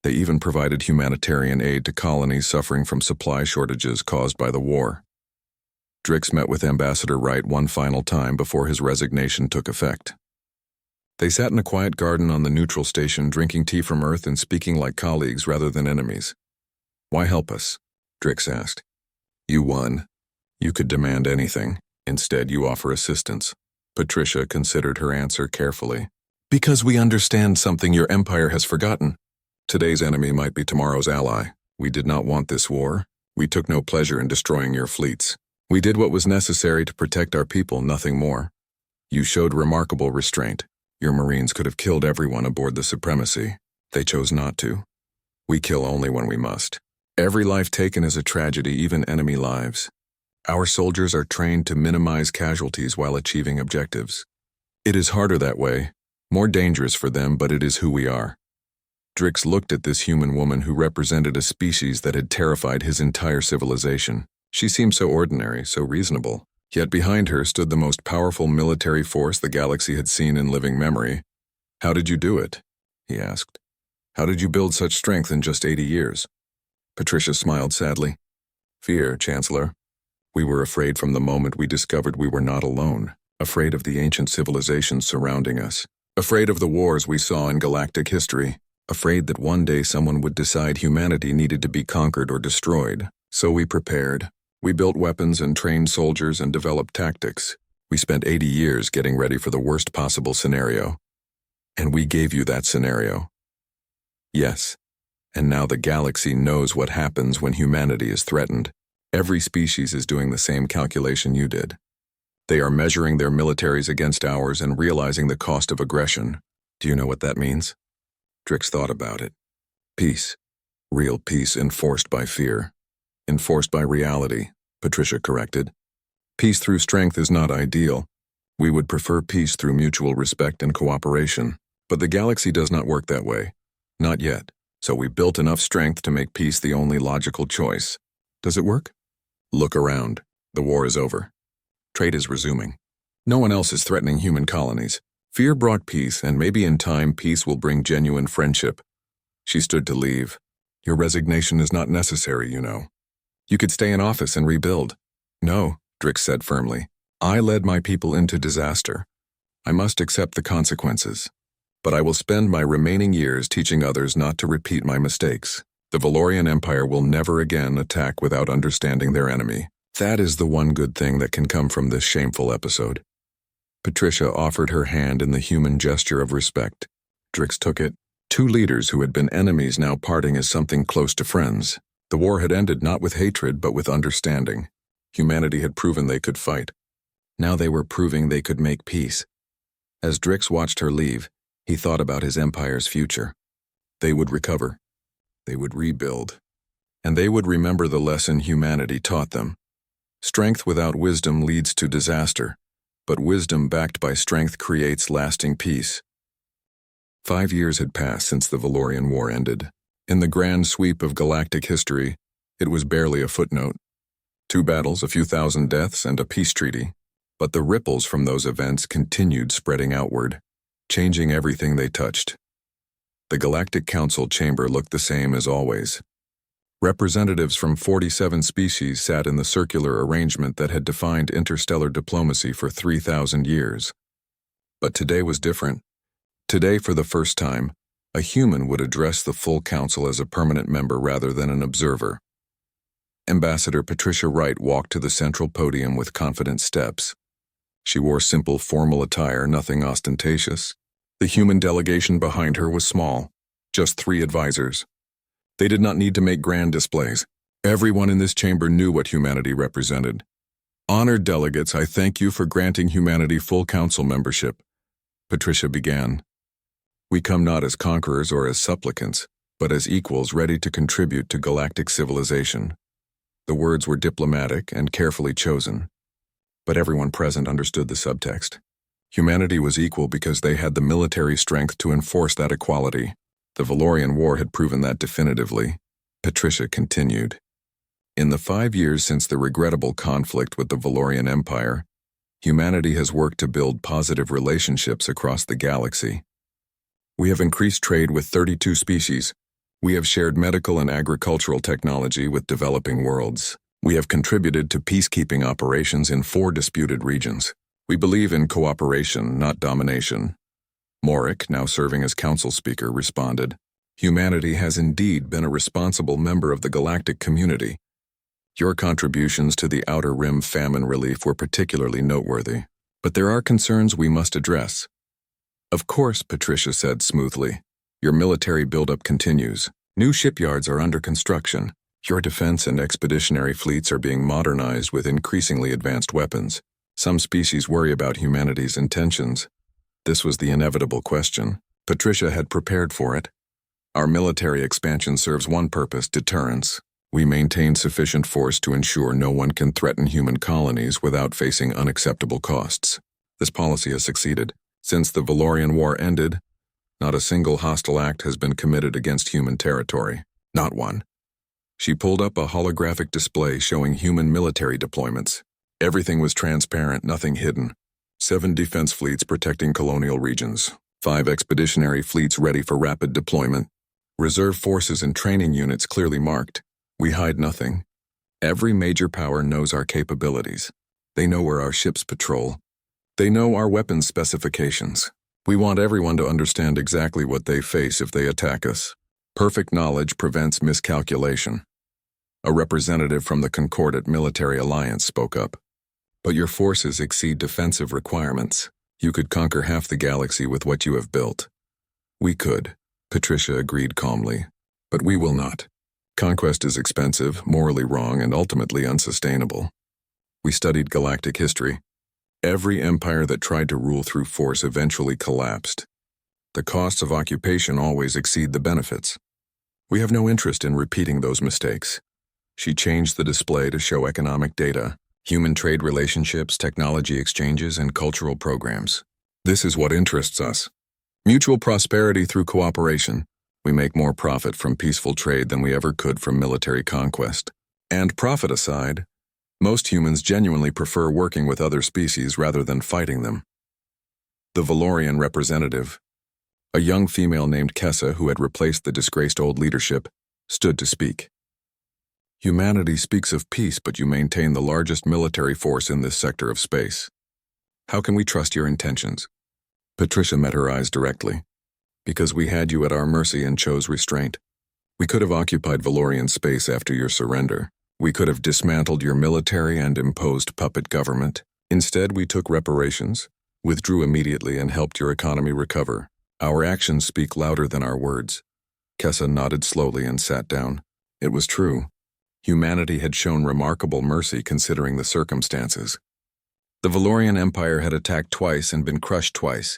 [SPEAKER 1] They even provided humanitarian aid to colonies suffering from supply shortages caused by the war. Drix met with Ambassador Wright one final time before his resignation took effect. They sat in a quiet garden on the neutral station, drinking tea from Earth and speaking like colleagues rather than enemies. Why help us? Drix asked. You won. You could demand anything. Instead, you offer assistance. Patricia considered her answer carefully. Because we understand something your empire has forgotten. Today's enemy might be tomorrow's ally. We did not want this war. We took no pleasure in destroying your fleets. We did what was necessary to protect our people, nothing more. You showed remarkable restraint. Your Marines could have killed everyone aboard the Supremacy. They chose not to. We kill only when we must. Every life taken is a tragedy, even enemy lives. Our soldiers are trained to minimize casualties while achieving objectives. It is harder that way, more dangerous for them, but it is who we are. Drix looked at this human woman who represented a species that had terrified his entire civilization. She seemed so ordinary, so reasonable. Yet behind her stood the most powerful military force the galaxy had seen in living memory. How did you do it? He asked. How did you build such strength in just 80 years? Patricia smiled sadly. Fear, Chancellor. We were afraid from the moment we discovered we were not alone, afraid of the ancient civilizations surrounding us, afraid of the wars we saw in galactic history, afraid that one day someone would decide humanity needed to be conquered or destroyed. So we prepared. We built weapons and trained soldiers and developed tactics. We spent 80 years getting ready for the worst possible scenario. And we gave you that scenario. Yes. And now the galaxy knows what happens when humanity is threatened. Every species is doing the same calculation you did. They are measuring their militaries against ours and realizing the cost of aggression. Do you know what that means? Drix thought about it. Peace. Real peace enforced by fear. Enforced by reality, Patricia corrected. Peace through strength is not ideal. We would prefer peace through mutual respect and cooperation. But the galaxy does not work that way. Not yet. So we built enough strength to make peace the only logical choice. Does it work? Look around. The war is over. Trade is resuming. No one else is threatening human colonies. Fear brought peace, and maybe in time peace will bring genuine friendship. She stood to leave. Your resignation is not necessary, you know. You could stay in office and rebuild. No, Drix said firmly. I led my people into disaster. I must accept the consequences. But I will spend my remaining years teaching others not to repeat my mistakes. The Valorian Empire will never again attack without understanding their enemy. That is the one good thing that can come from this shameful episode. Patricia offered her hand in the human gesture of respect. Drix took it. Two leaders who had been enemies now parting as something close to friends. The war had ended not with hatred but with understanding. Humanity had proven they could fight. Now they were proving they could make peace. As Drix watched her leave, he thought about his empire's future. They would recover. They would rebuild. And they would remember the lesson humanity taught them. Strength without wisdom leads to disaster, but wisdom backed by strength creates lasting peace. 5 years had passed since the Valorian War ended. In the grand sweep of galactic history, it was barely a footnote. 2 battles, a few thousand deaths, and a peace treaty. But the ripples from those events continued spreading outward, changing everything they touched. The Galactic Council chamber looked the same as always. Representatives from 47 species sat in the circular arrangement that had defined interstellar diplomacy for 3,000 years. But today was different. Today, for the first time, a human would address the full council as a permanent member rather than an observer. Ambassador Patricia Wright walked to the central podium with confident steps. She wore simple, formal attire, nothing ostentatious. The human delegation behind her was small, just 3 advisors. They did not need to make grand displays. Everyone in this chamber knew what humanity represented. Honored delegates, I thank you for granting humanity full council membership. Patricia began. We come not as conquerors or as supplicants, but as equals ready to contribute to galactic civilization. The words were diplomatic and carefully chosen. But everyone present understood the subtext. Humanity was equal because they had the military strength to enforce that equality. The Valorian War had proven that definitively. Patricia continued. In the 5 years since the regrettable conflict with the Valorian Empire, humanity has worked to build positive relationships across the galaxy. We have increased trade with 32 species. We have shared medical and agricultural technology with developing worlds. We have contributed to peacekeeping operations in 4 disputed regions. We believe in cooperation, not domination. Morik, now serving as council speaker, responded, Humanity has indeed been a responsible member of the galactic community. Your contributions to the Outer Rim famine relief were particularly noteworthy. But there are concerns we must address. Of course, Patricia said smoothly. Your military buildup continues. New shipyards are under construction. Your defense and expeditionary fleets are being modernized with increasingly advanced weapons. Some species worry about humanity's intentions. This was the inevitable question. Patricia had prepared for it. Our military expansion serves one purpose, deterrence. We maintain sufficient force to ensure no one can threaten human colonies without facing unacceptable costs. This policy has succeeded. Since the Valorian War ended, not a single hostile act has been committed against human territory. Not one. She pulled up a holographic display showing human military deployments. Everything was transparent, nothing hidden. 7 defense fleets protecting colonial regions. 5 expeditionary fleets ready for rapid deployment. Reserve forces and training units clearly marked. We hide nothing. Every major power knows our capabilities. They know where our ships patrol. They know our weapons specifications. We want everyone to understand exactly what they face if they attack us. Perfect knowledge prevents miscalculation. A representative from the Concordat Military Alliance spoke up. But your forces exceed defensive requirements. You could conquer half the galaxy with what you have built. We could, Patricia agreed calmly. But we will not. Conquest is expensive, morally wrong, and ultimately unsustainable. We studied galactic history. Every empire that tried to rule through force eventually collapsed. The costs of occupation always exceed the benefits. We have no interest in repeating those mistakes. She changed the display to show economic data, human trade relationships, technology exchanges, and cultural programs. This is what interests us. Mutual prosperity through cooperation. We make more profit from peaceful trade than we ever could from military conquest. And profit aside, most humans genuinely prefer working with other species rather than fighting them. The Valorian representative, a young female named Kessa who had replaced the disgraced old leadership, stood to speak. Humanity speaks of peace, but you maintain the largest military force in this sector of space. How can we trust your intentions? Patricia met her eyes directly. Because we had you at our mercy and chose restraint. We could have occupied Valorian space after your surrender. We could have dismantled your military and imposed puppet government. Instead, we took reparations, withdrew immediately, and helped your economy recover. Our actions speak louder than our words. Kessa nodded slowly and sat down. It was true. Humanity had shown remarkable mercy considering the circumstances. The Valorian Empire had attacked twice and been crushed twice,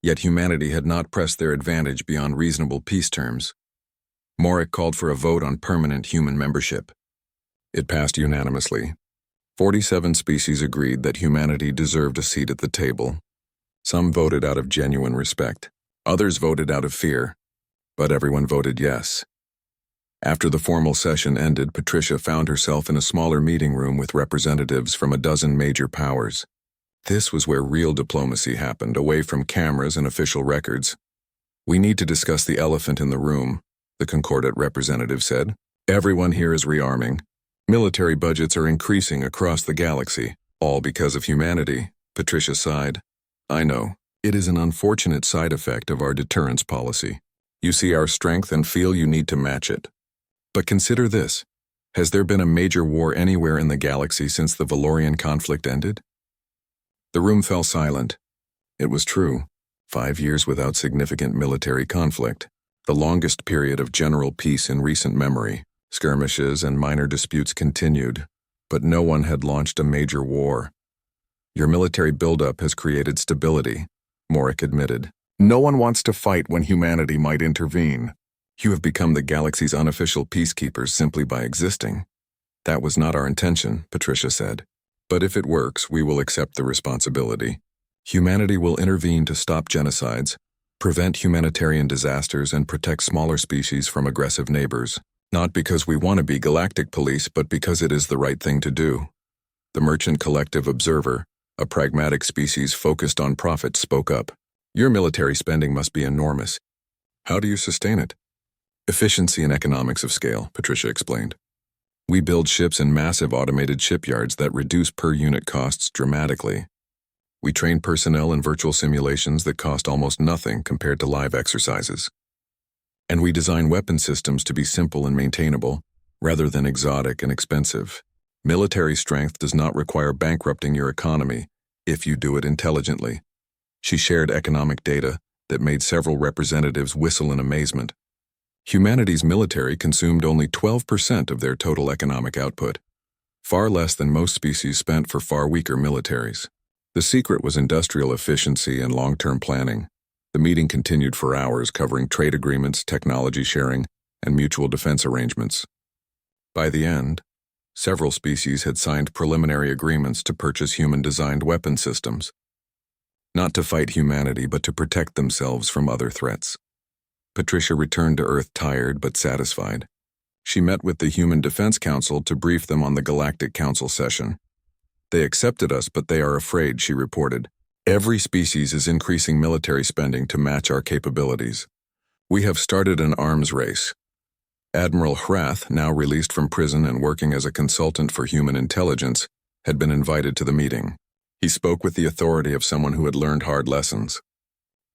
[SPEAKER 1] yet humanity had not pressed their advantage beyond reasonable peace terms. Morik called for a vote on permanent human membership. It passed unanimously. 47 species agreed that humanity deserved a seat at the table. Some voted out of genuine respect. Others voted out of fear. But everyone voted yes. After the formal session ended, Patricia found herself in a smaller meeting room with representatives from a dozen major powers. This was where real diplomacy happened, away from cameras and official records. We need to discuss the elephant in the room, the Concordat representative said. Everyone here is rearming. Military budgets are increasing across the galaxy, all because of humanity, Patricia sighed. I know. It is an unfortunate side effect of our deterrence policy. You see our strength and feel you need to match it. But consider this. Has there been a major war anywhere in the galaxy since the Valorian conflict ended? The room fell silent. It was true. 5 years without significant military conflict, the longest period of general peace in recent memory. Skirmishes and minor disputes continued, but no one had launched a major war. Your military buildup has created stability, Morik admitted. No one wants to fight when humanity might intervene. You have become the galaxy's unofficial peacekeepers simply by existing. That was not our intention, Patricia said. But if it works, we will accept the responsibility. Humanity will intervene to stop genocides, prevent humanitarian disasters, and protect smaller species from aggressive neighbors. Not because we want to be galactic police, but because it is the right thing to do. The Merchant Collective Observer, a pragmatic species focused on profit, spoke up. Your military spending must be enormous. How do you sustain it? Efficiency and economics of scale, Patricia explained. We build ships in massive automated shipyards that reduce per-unit costs dramatically. We train personnel in virtual simulations that cost almost nothing compared to live exercises. And we design weapon systems to be simple and maintainable, rather than exotic and expensive. Military strength does not require bankrupting your economy if you do it intelligently. She shared economic data that made several representatives whistle in amazement. Humanity's military consumed only 12% of their total economic output, far less than most species spent for far weaker militaries. The secret was industrial efficiency and long-term planning. The meeting continued for hours, covering trade agreements, technology sharing, and mutual defense arrangements. By the end, several species had signed preliminary agreements to purchase human-designed weapon systems, not to fight humanity but to protect themselves from other threats. Patricia returned to Earth tired but satisfied. She met with the Human Defense Council to brief them on the Galactic Council session. They accepted us, but they are afraid, she reported. Every species is increasing military spending to match our capabilities. We have started an arms race. Admiral Hrath, now released from prison and working as a consultant for human intelligence, had been invited to the meeting. He spoke with the authority of someone who had learned hard lessons.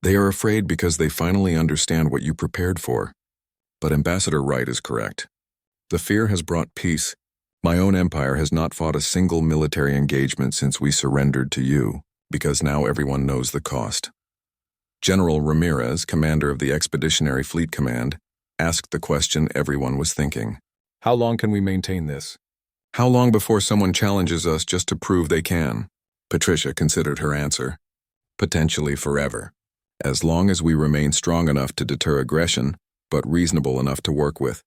[SPEAKER 1] They are afraid because they finally understand what you prepared for. But Ambassador Wright is correct. The fear has brought peace. My own empire has not fought a single military engagement since we surrendered to you, because now everyone knows the cost. General Ramirez, commander of the Expeditionary Fleet Command, asked the question everyone was thinking.
[SPEAKER 3] How long can we maintain this?
[SPEAKER 1] How long before someone challenges us just to prove they can? Patricia considered her answer. Potentially forever. As long as we remain strong enough to deter aggression, but reasonable enough to work with.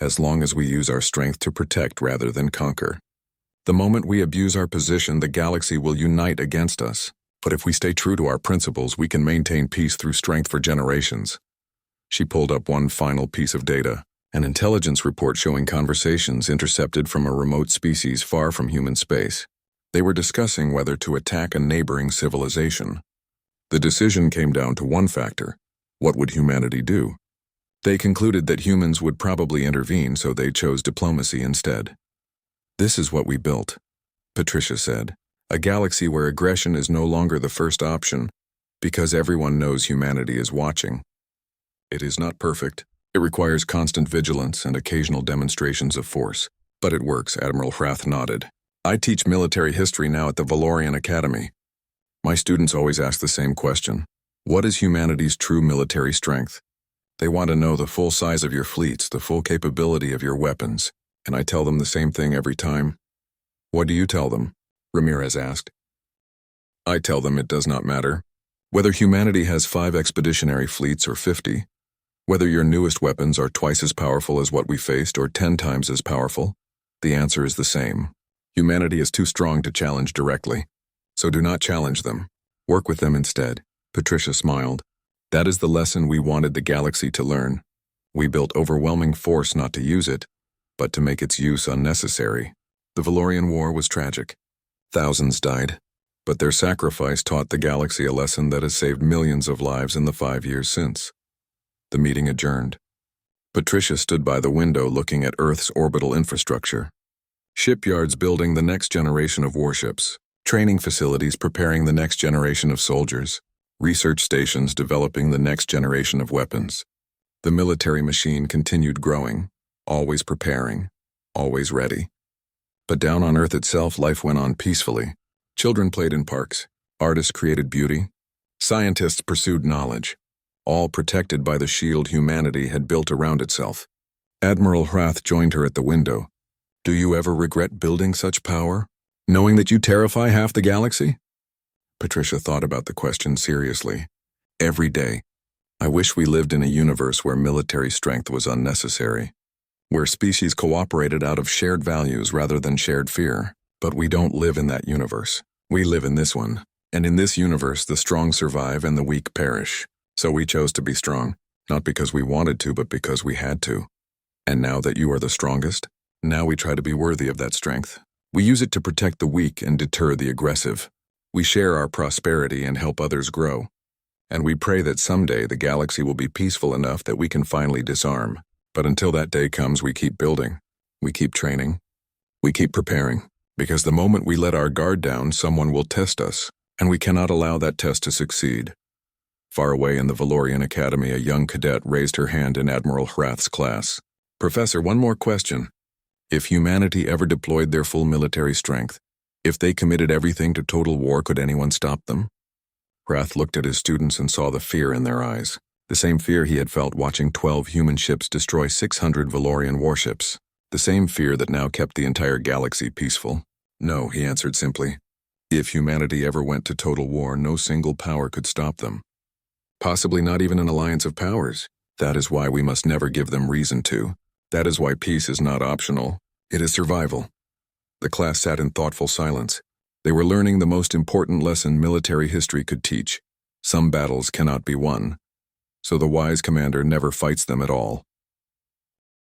[SPEAKER 1] As long as we use our strength to protect rather than conquer. The moment we abuse our position, the galaxy will unite against us. But if we stay true to our principles, we can maintain peace through strength for generations. She pulled up one final piece of data, an intelligence report showing conversations intercepted from a remote species far from human space. They were discussing whether to attack a neighboring civilization. The decision came down to one factor: what would humanity do? They concluded that humans would probably intervene, so they chose diplomacy instead. This is what we built, Patricia said. A galaxy where aggression is no longer the first option, because everyone knows humanity is watching. It is not perfect. It requires constant vigilance and occasional demonstrations of force. But it works, Admiral Hrath nodded. I teach military history now at the Valorian Academy. My students always ask the same question. What is humanity's true military strength? They want to know the full size of your fleets, the full capability of your weapons, and I tell them the same thing every time. What do you tell them? Ramirez asked. I tell them it does not matter. Whether humanity has 5 expeditionary fleets or 50, whether your newest weapons are twice as powerful as what we faced or 10 times as powerful, the answer is the same. Humanity is too strong to challenge directly, so do not challenge them. Work with them instead. Patricia smiled. That is the lesson we wanted the galaxy to learn. We built overwhelming force not to use it, but to make its use unnecessary. The Valorian War was tragic. Thousands died, but their sacrifice taught the galaxy a lesson that has saved millions of lives in the 5 years since. The meeting adjourned. Patricia stood by the window looking at Earth's orbital infrastructure. Shipyards building the next generation of warships, training facilities preparing the next generation of soldiers, research stations developing the next generation of weapons. The military machine continued growing, always preparing, always ready. But down on Earth itself, life went on peacefully. Children played in parks, artists created beauty, scientists pursued knowledge, all protected by the shield humanity had built around itself. Admiral Hrath joined her at the window. Do you ever regret building such power, knowing that you terrify half the galaxy? Patricia thought about the question seriously. Every day. I wish we lived in a universe where military strength was unnecessary, where species cooperated out of shared values rather than shared fear. But we don't live in that universe. We live in this one. And in this universe, the strong survive and the weak perish. So we chose to be strong, not because we wanted to, but because we had to. And now that you are the strongest, now we try to be worthy of that strength. We use it to protect the weak and deter the aggressive. We share our prosperity and help others grow. And we pray that someday the galaxy will be peaceful enough that we can finally disarm. But until that day comes, we keep building. We keep training. We keep preparing. Because the moment we let our guard down, someone will test us, and we cannot allow that test to succeed. Far away in the Valorian Academy, a young cadet raised her hand in Admiral Hrath's class. Professor, one more question. If humanity ever deployed their full military strength, if they committed everything to total war, could anyone stop them? Hrath looked at his students and saw the fear in their eyes, the same fear he had felt watching 12 human ships destroy 600 Valorian warships, the same fear that now kept the entire galaxy peaceful. No, he answered simply. If humanity ever went to total war, no single power could stop them. Possibly not even an alliance of powers. That is why we must never give them reason to. That is why peace is not optional. It is survival. The class sat in thoughtful silence. They were learning the most important lesson military history could teach. Some battles cannot be won. So the wise commander never fights them at all.